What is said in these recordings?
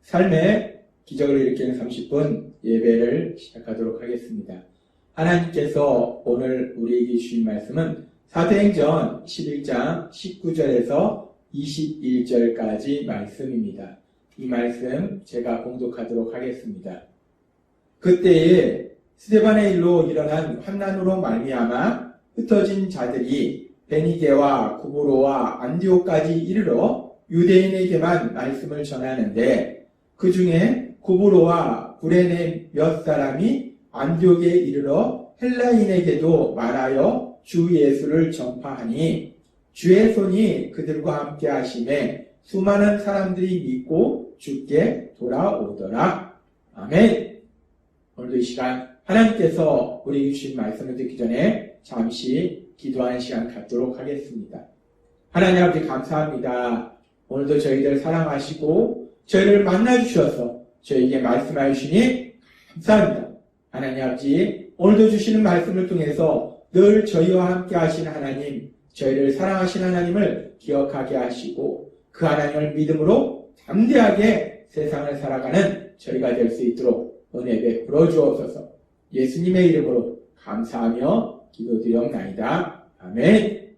삶의 기적을 일으키는 30분 예배를 시작하도록 하겠습니다. 하나님께서 오늘 우리에게 주신 말씀은 사도행전 11장 19절에서 21절까지 말씀입니다. 이 말씀 제가 봉독하도록 하겠습니다. 그때에 스데반의 일로 일어난 환난으로 말미암아 흩어진 자들이 베니게와 구브로와 안디옥까지 이르러 유대인에게만 말씀을 전하는데 그 중에 구브로와 구레네 몇 사람이 안디옥에 이르러 헬라인에게도 말하여 주 예수를 전파하니 주의 손이 그들과 함께 하심에 수많은 사람들이 믿고 주께 돌아오더라. 아멘. 오늘도 이 시간 하나님께서 우리에게 주신 말씀을 듣기 전에 잠시 기도하는 시간 갖도록 하겠습니다. 하나님 아버지 감사합니다. 오늘도 저희들 사랑하시고 저희를 만나주셔서 저희에게 말씀하여 주시니 감사합니다. 하나님 아버지 오늘도 주시는 말씀을 통해서 늘 저희와 함께 하신 하나님, 저희를 사랑하신 하나님을 기억하게 하시고 그 하나님을 믿음으로 담대하게 세상을 살아가는 저희가 될 수 있도록 은혜 베풀어 주옵소서. 예수님의 이름으로 감사하며 기도드리옵나이다. 아멘.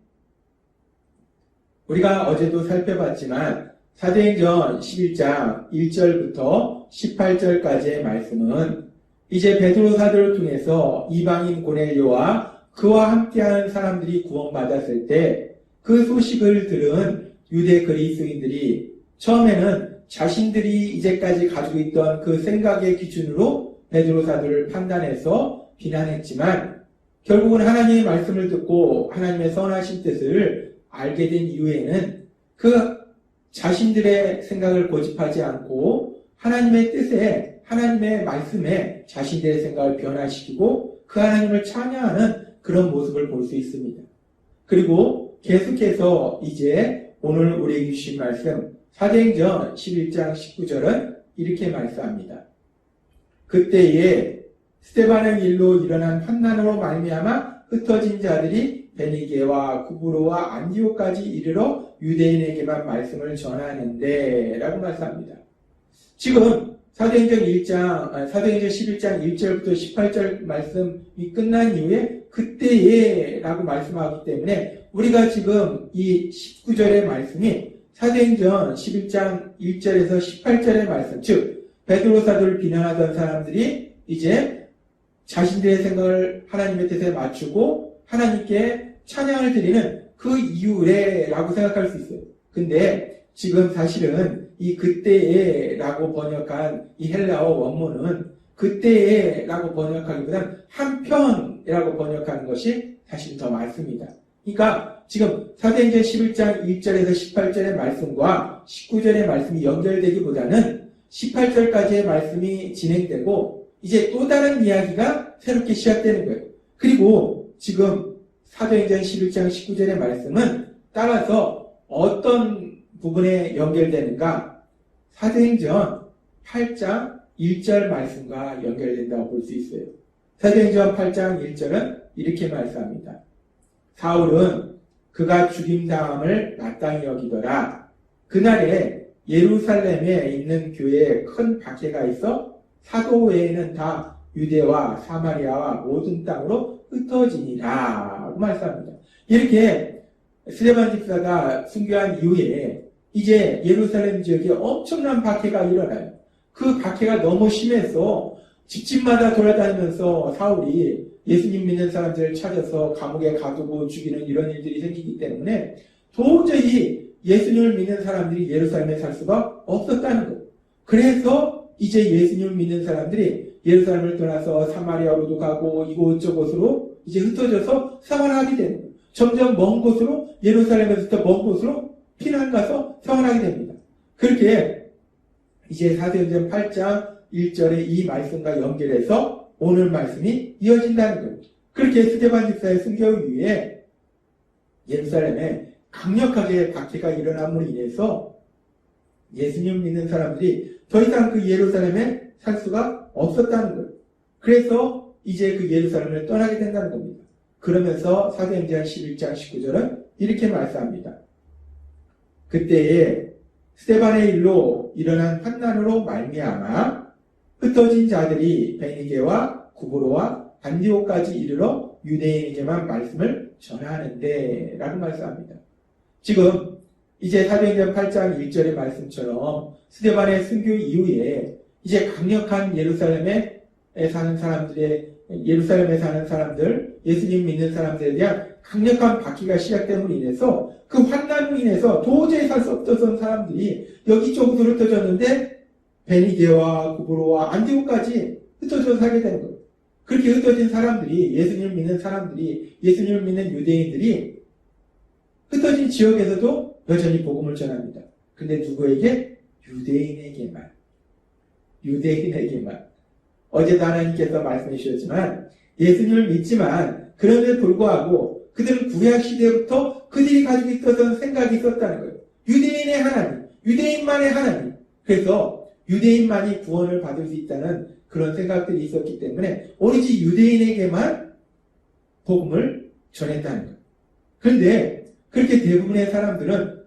우리가 어제도 살펴봤지만 사도행전 11장 1절부터 18절까지의 말씀은 이제 베드로 사도를 통해서 이방인 고넬료와 그와 함께하는 사람들이 구원받았을 때 그 소식을 들은 유대 그리스도인들이 처음에는 자신들이 이제까지 가지고 있던 그 생각의 기준으로 베드로 사도를 판단해서 비난했지만 결국은 하나님의 말씀을 듣고 하나님의 선하신 뜻을 알게 된 이후에는 그 자신들의 생각을 고집하지 않고 하나님의 뜻에, 하나님의 말씀에 자신들의 생각을 변화시키고 그 하나님을 찬양하는 그런 모습을 볼 수 있습니다. 그리고 계속해서 이제 오늘 우리에게 주신 말씀 사도행전 11장 19절은 이렇게 말씀합니다. 그때에 스데반의 일로 일어난 환난으로 말미암아 흩어진 자들이 베니게와 구브로와 안디옥까지 이르러 유대인에게만 말씀을 전하는데 라고 말씀합니다. 지금 사도행전 11장 1절부터 18절 말씀이 끝난 이후에 그때에 라고 말씀하기 때문에 우리가 지금 이 19절의 말씀이 사도행전 11장 1절에서 18절의 말씀, 즉 베드로 사도를 비난하던 사람들이 이제 자신들의 생각을 하나님의 뜻에 맞추고 하나님께 찬양을 드리는 그 이후에라고 생각할 수 있어요. 근데 지금 사실은 이 그때에라고 번역한 이 헬라어 원문은 그때에라고 번역하기보다는 한편이라고 번역하는 것이 사실 더 맞습니다. 그러니까 지금 사도행전 11장 1절에서 18절의 말씀과 19절의 말씀이 연결되기보다는 18절까지의 말씀이 진행되고 이제 또 다른 이야기가 새롭게 시작되는 거예요. 그리고 지금 사도행전 11장 19절의 말씀은 따라서 어떤 부분에 연결되는가? 사도행전 8장 1절 말씀과 연결된다고 볼 수 있어요. 사도행전 8장 1절은 이렇게 말씀합니다. 사울은 그가 죽임당함을 마땅히 여기더라. 그날에 예루살렘에 있는 교회에 큰 박해가 있어 사도 외에는 다 유대와 사마리아와 모든 땅으로 흩어지니라 고 말씀합니다. 이렇게 스데반 집사가 순교한 이후에 이제 예루살렘 지역에 엄청난 박해가 일어나요. 그 박해가 너무 심해서 집집마다 돌아다니면서 사울이 예수님 믿는 사람들을 찾아서 감옥에 가두고 죽이는 이런 일들이 생기기 때문에 도저히 예수님을 믿는 사람들이 예루살렘에 살 수가 없었다는 거예요. 그래서 이제 예수님을 믿는 사람들이 예루살렘을 떠나서 사마리아로도 가고 이곳저곳으로 이제 흩어져서 생활하게 되는 거예요. 점점 먼 곳으로 예루살렘에서부터 먼 곳으로 피난 가서 생활하게 됩니다. 그렇게 이제 사도행전 8장 1절의 이 말씀과 연결해서 오늘 말씀이 이어진다는 거예요. 그렇게 스데반 집사의 순교 이후에 예루살렘에 강력하게 박해가 일어남으로 인해서 예수님 믿는 사람들이 더 이상 그 예루살렘에 살 수가 없었다는 거예요. 그래서 이제 그 예루살렘을 떠나게 된다는 겁니다. 그러면서 사도행전 11장 19절은 이렇게 말씀합니다. 그때에 스데반의 일로 일어난 환난으로 말미암아 흩어진 자들이 베니게와 구브로와 안디옥까지 이르러 유대인에게만 말씀을 전하는데 라고 말씀합니다. 지금 이제 사도행전 8장 1절의 말씀처럼 스데반의 순교 이후에 이제 강력한 예루살렘에 사는 사람들, 예수님 믿는 사람들에 대한 강력한 박해가 시작됨으로 인해서 그 환난으로 인해서 도저히 살 수 없었던 사람들이 여기저기로 흩어졌는데 베니게와 구브로와 안디옥까지 흩어져 살게 되는 거예요. 그렇게 흩어진 사람들이 예수님을 믿는 사람들이 예수님을 믿는 유대인들이 흩어진 지역에서도 여전히 복음을 전합니다. 근데 누구에게? 유대인에게만. 어제도 하나님께서 말씀해 주셨지만 예수님을 믿지만 그럼에도 불구하고 그들은 구약 시대부터 그들이 가지고 있었던 생각이 있었다는 거예요. 유대인의 하나님, 유대인만의 하나님. 그래서 유대인만이 구원을 받을 수 있다는 그런 생각들이 있었기 때문에 오로지 유대인에게만 복음을 전했다는 거예요. 그런데 그렇게 대부분의 사람들은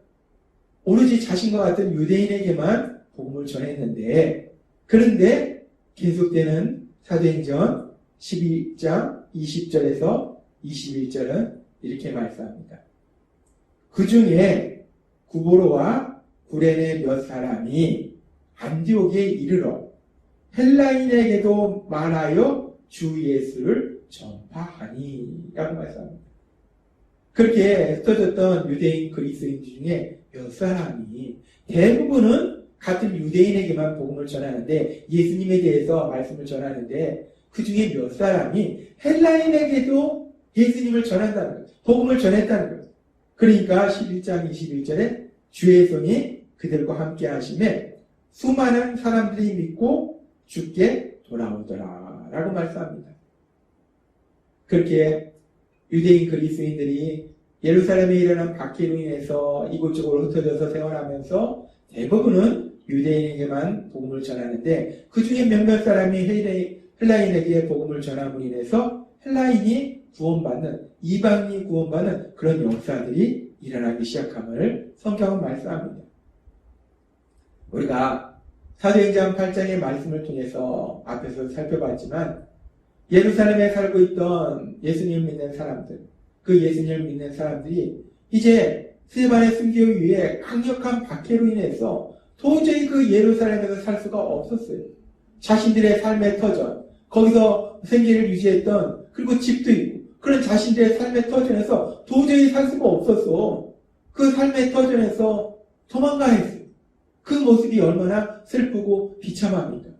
오로지 자신과 같은 유대인에게만 복음을 전했는데 그런데 계속되는 사도행전 12장 20절에서 21절은 이렇게 말씀합니다. 그 중에 구브로와 구레네 몇 사람이 안디옥에 이르러 헬라인에게도 말하여 주 예수를 전파하니 라고 말씀합니다. 그렇게 흩어졌던 유대인 그리스도인 중에 몇 사람이 대부분은 같은 유대인에게만 복음을 전하는데 예수님에 대해서 말씀을 전하는데 그 중에 몇 사람이 헬라인에게도 예수님을 전한다는 거예요. 복음을 전했다는 거예요. 그러니까 11장 21절에 주의 손이 그들과 함께 하심에 수많은 사람들이 믿고 주께 돌아오더라 라고 말씀합니다. 그렇게 유대인 그리스도인들이 예루살렘에 일어난 박해로 인해서 이곳저곳 흩어져서 생활하면서 대부분은 유대인에게만 복음을 전하는데 그 중에 몇몇 사람이 헬라인에게 복음을 전함으로 인해서 헬라인이 구원받는, 이방인이 구원받는 그런 역사들이 일어나기 시작함을 성경은 말씀합니다. 우리가 사도행전 8장의 말씀을 통해서 앞에서 살펴봤지만 예루살렘에 살고 있던 예수님을 믿는 사람들, 그 예수님을 믿는 사람들이 이제 스데반의 순교 이후에 강력한 박해로 인해서 도저히 그 예루살렘에서 살 수가 없었어요. 자신들의 삶의 터전, 거기서 생계를 유지했던 그리고 집도 있고 그런 자신들의 삶의 터전에서 도저히 살 수가 없었어. 그 삶의 터전에서 도망가야 했어요. 그 모습이 얼마나 슬프고 비참합니다.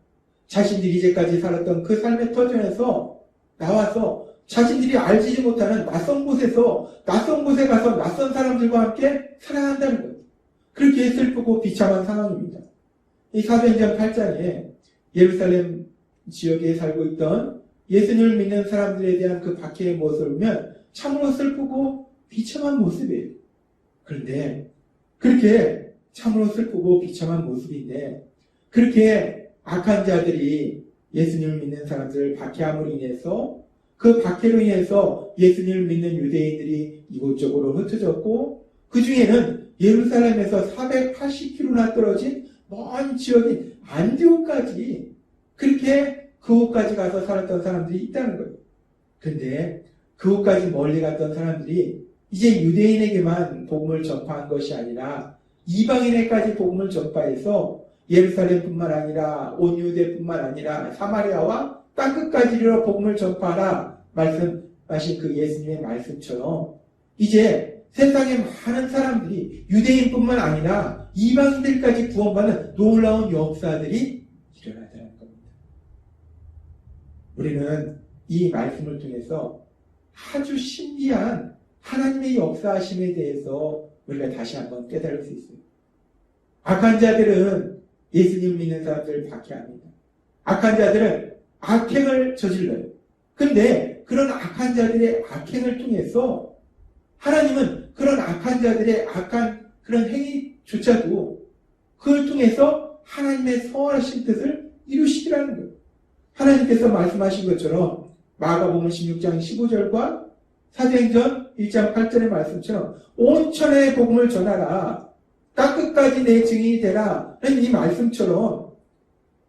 자신들이 이제까지 살았던 그 삶의 터전에서 나와서 자신들이 알지 못하는 낯선 곳에 가서 낯선 사람들과 함께 살아야 한다는 거예요. 그렇게 슬프고 비참한 상황입니다. 이 사도행전 8장에 예루살렘 지역에 살고 있던 예수님을 믿는 사람들에 대한 그 박해의 모습을 보면 참으로 슬프고 비참한 모습이에요. 그런데 그렇게 참으로 슬프고 비참한 모습인데 그렇게 악한 자들이 예수님을 믿는 사람들을 박해함으로 인해서 그 박해로 인해서 예수님을 믿는 유대인들이 이곳저곳으로 흩어졌고 그 중에는 예루살렘에서 480km나 떨어진 먼 지역인 안디옥까지 그렇게 그곳까지 가서 살았던 사람들이 있다는 거예요. 근데 그곳까지 멀리 갔던 사람들이 이제 유대인에게만 복음을 전파한 것이 아니라 이방인에까지 복음을 전파해서 예루살렘뿐만 아니라 온 유대뿐만 아니라 사마리아와 땅끝까지 이르러 복음을 전파하라 말씀하신 그 예수님의 말씀처럼 이제 세상의 많은 사람들이 유대인뿐만 아니라 이방인들까지 구원받는 놀라운 역사들이 일어나더라는 겁니다. 우리는 이 말씀을 통해서 아주 신비한 하나님의 역사하심에 대해서 우리가 다시 한번 깨달을 수 있습니다. 악한 자들은 예수님 믿는 사람들을 박해합니다. 악한 자들은 악행을 저질러요. 그런데 그런 악한 자들의 악행을 통해서 하나님은 그런 악한 자들의 악한 그런 행위조차도 그걸 통해서 하나님의 선하신 뜻을 이루시기라는 거예요. 하나님께서 말씀하신 것처럼 마가복음 16장 15절과 사도행전 1장 8절의 말씀처럼 온 천하의 복음을 전하라. 땅끝까지 내 증인이 되라. 이 말씀처럼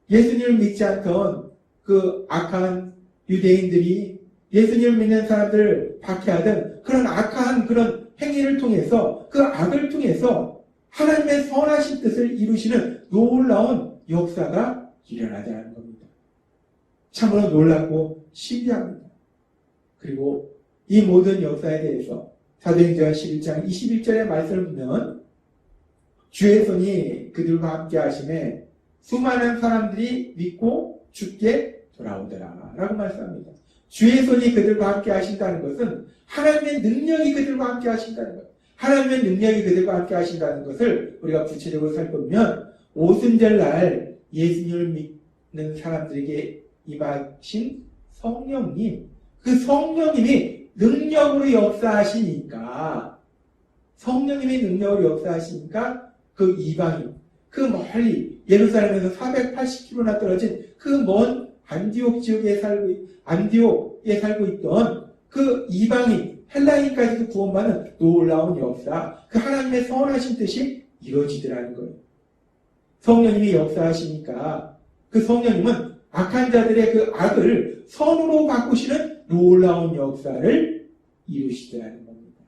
예수님을 믿지 않던 그 악한 유대인들이 예수님을 믿는 사람들을 박해하던 그런 악한 그런 행위를 통해서 그 악을 통해서 하나님의 선하신 뜻을 이루시는 놀라운 역사가 일어나자는 겁니다. 참으로 놀랍고 신비합니다. 그리고 이 모든 역사에 대해서 사도행전 11장 21절의 말씀을 보면 주의 손이 그들과 함께 하심에 수많은 사람들이 믿고 주께 돌아오더라 라고 말씀합니다. 주의 손이 그들과 함께 하신다는 것은 하나님의 능력이 그들과 함께 하신다는 것. 하나님의 능력이 그들과 함께 하신다는 것을 우리가 구체적으로 살펴보면 오순절날 예수님을 믿는 사람들에게 임하신 성령님, 그 성령님이 능력으로 역사하시니까 성령님이 능력으로 역사하시니까 그 이방인, 그 멀리 예루살렘에서 480km나 떨어진 그 먼 안디옥에 살고 있던 그 이방인, 헬라인까지도 구원받는 놀라운 역사, 그 하나님의 선하신 뜻이 이루어지더라는 거예요. 성령님이 역사하시니까 그 성령님은 악한 자들의 그 악을 선으로 바꾸시는 놀라운 역사를 이루시더라는 겁니다.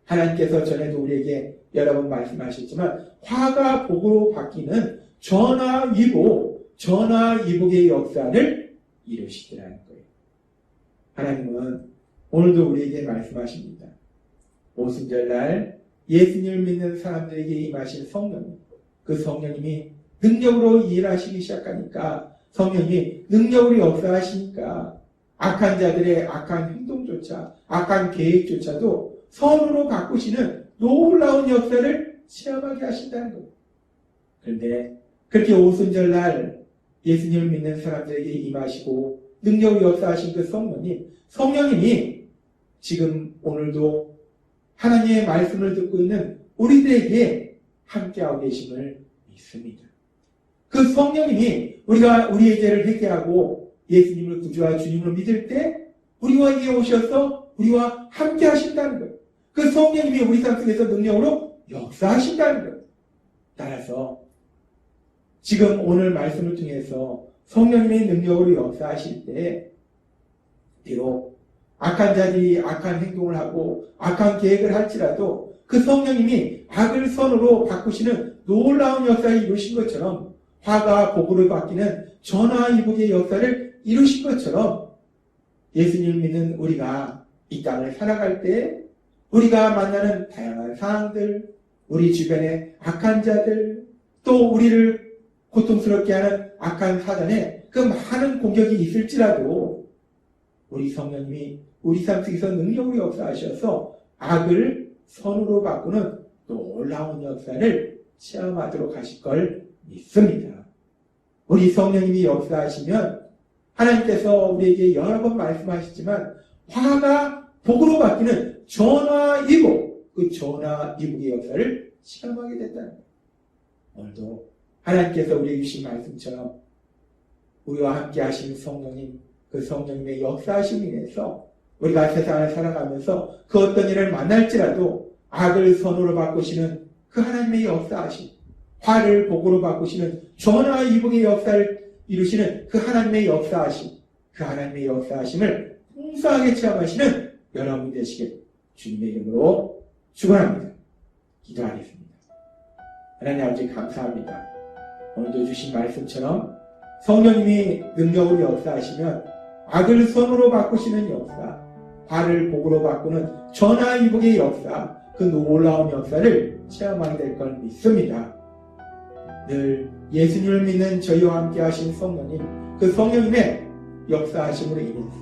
하나님께서 전에도 우리에게 여러 번 말씀하셨지만 화가 복으로 바뀌는 전화위복의 역사를 이루시더라는 거예요. 하나님은 오늘도 우리에게 말씀하십니다. 오순절날 예수님을 믿는 사람들에게 임하신 성령님, 그 성령님이 능력으로 일하시기 시작하니까 성령이 능력으로 역사하시니까 악한 자들의 악한 행동조차, 악한 계획조차도 선으로 바꾸시는 놀라운 역사를 체험하게 하신다는 거예요. 그런데 그렇게 오순절날 예수님을 믿는 사람들에게 임하시고 능력으로 역사하신 그 성령님이 지금 오늘도 하나님의 말씀을 듣고 있는 우리들에게 함께하고 계심을 믿습니다. 그 성령님이 우리의 죄를 회개하고 예수님을 구주와 주님으로 믿을 때 우리에게 오셔서 우리와 함께 하신다는 거예요. 그 성령님이 우리 삶 속에서 능력으로 역사하신다는 거예요. 따라서 지금 오늘 말씀을 통해서 성령님의 능력으로 역사하실 때 비록 악한 자들이 악한 행동을 하고 악한 계획을 할지라도 그 성령님이 악을 선으로 바꾸시는 놀라운 역사를 이루신 것처럼 화가 복으로 바뀌는 전화위복의 역사를 이루신 것처럼 예수님을 믿는 우리가 이 땅을 살아갈 때 우리가 만나는 다양한 상황들, 우리 주변의 악한 자들, 또 우리를 고통스럽게 하는 악한 사단의 그 많은 공격이 있을지라도 우리 성령님이 우리 삶 속에서 능력으로 역사하셔서 악을 선으로 바꾸는 놀라운 역사를 체험하도록 하실 걸 믿습니다. 우리 성령님이 역사하시면 하나님께서 우리에게 여러 번 말씀하시지만 화가 복으로 바뀌는 전화위복, 그 전화위복의 역사를 체험하게 됐다는 거예요. 오늘도 하나님께서 우리에게 주신 말씀처럼 우리와 함께 하시는 성령님, 그 성령님의 역사하심을 인해서 우리가 세상을 살아가면서 그 어떤 일을 만날지라도 악을 선으로 바꾸시는 그 하나님의 역사하심, 화를 복으로 바꾸시는 전화위복의 역사를 이루시는 그 하나님의 역사하심, 그 하나님의 역사하심을 풍성하게 체험하시는 여러분 되시길 주님의 이름으로 축원합니다. 기도하겠습니다. 하나님 아버지 감사합니다. 오늘도 주신 말씀처럼 성령님이 능력으로 역사하시면 악을 선으로 바꾸시는 역사, 화를 복으로 바꾸는 전화위복의 역사, 그 놀라운 역사를 체험하게 될 걸 믿습니다. 늘 예수님을 믿는 저희와 함께 하신 성령님, 그 성령님의 역사하심으로 인해서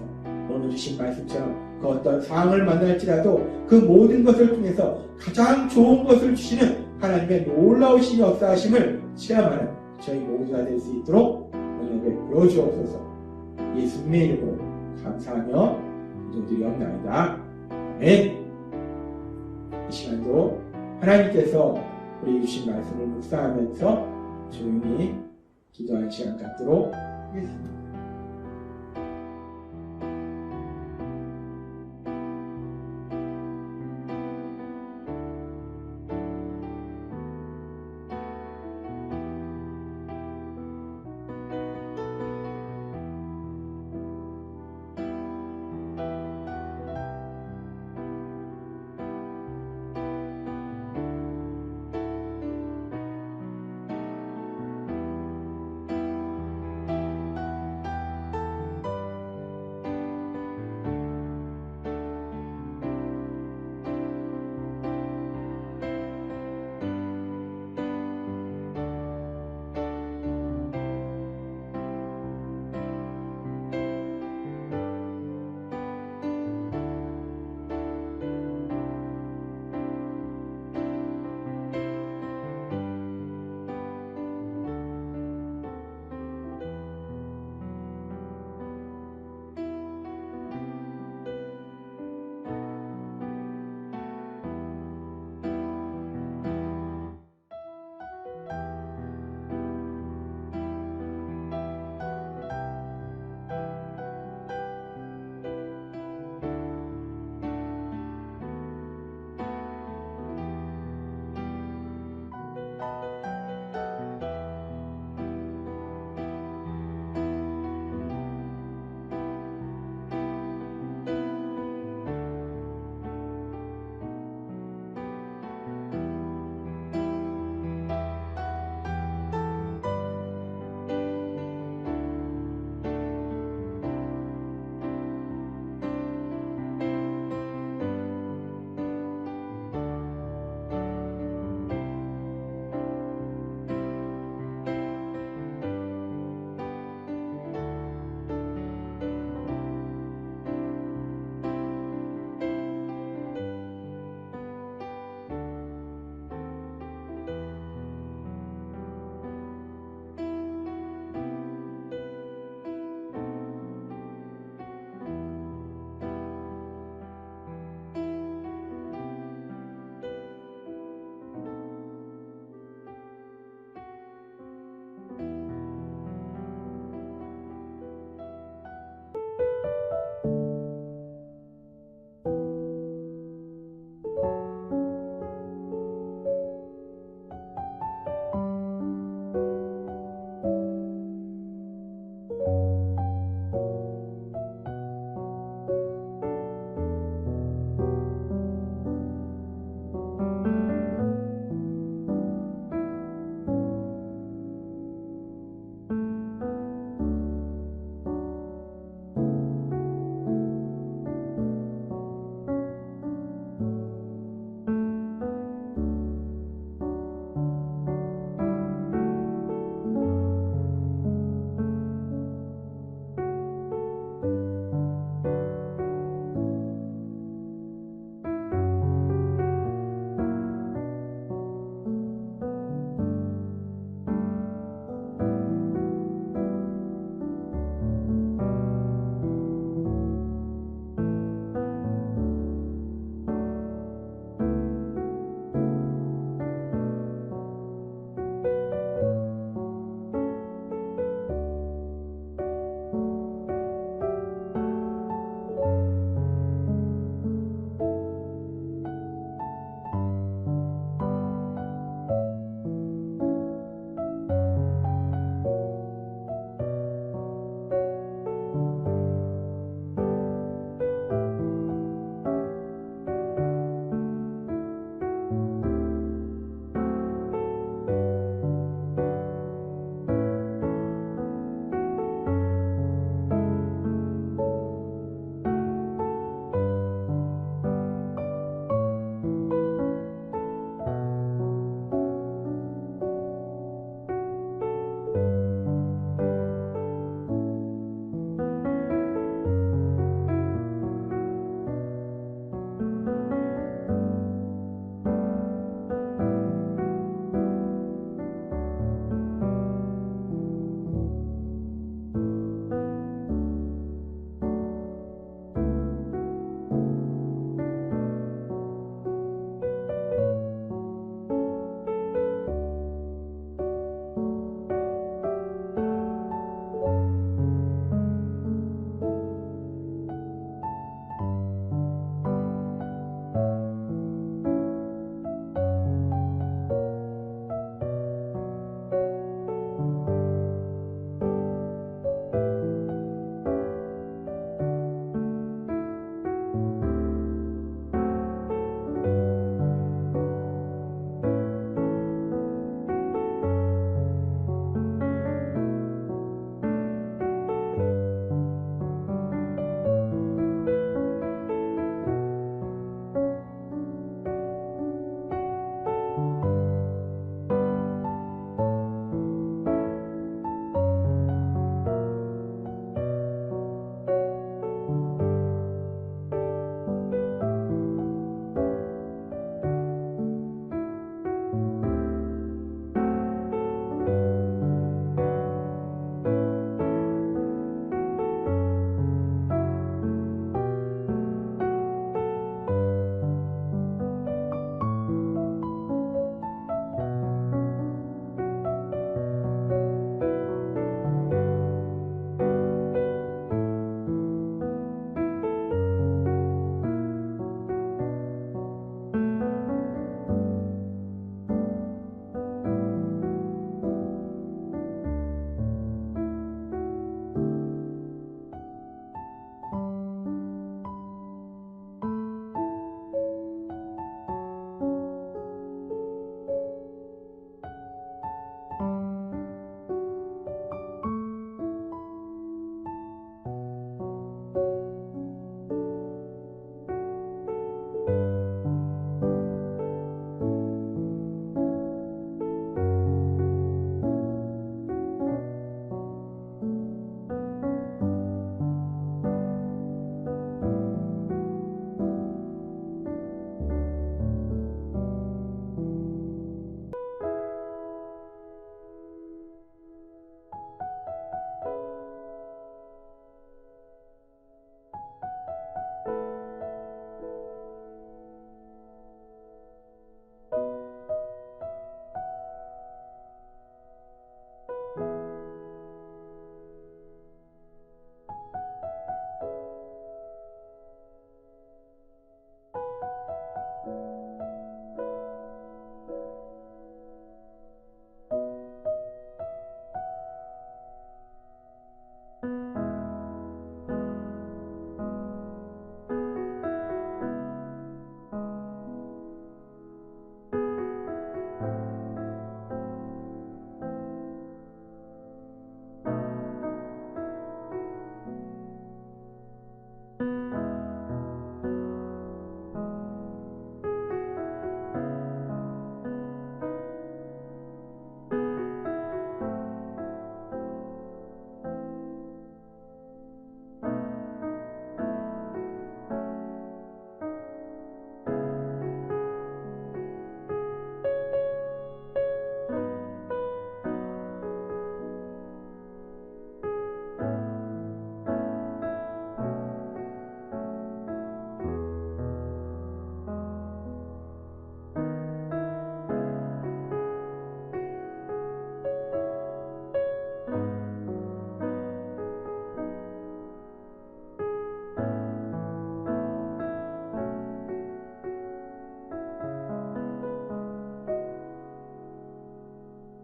오늘 주신 말씀처럼 그 어떤 상황을 만날지라도 그 모든 것을 통해서 가장 좋은 것을 주시는 하나님의 놀라우신 역사하심을 체험하는 저희 모두가 될 수 있도록 은혜를 베풀어 주옵소서. 예수님의 이름으로 감사하며 기도드리옵나이다. 아멘. 이 시간도 하나님께서 우리 주신 말씀을 묵상하면서 조용히 기도하는 시간 갖도록 하겠습니다.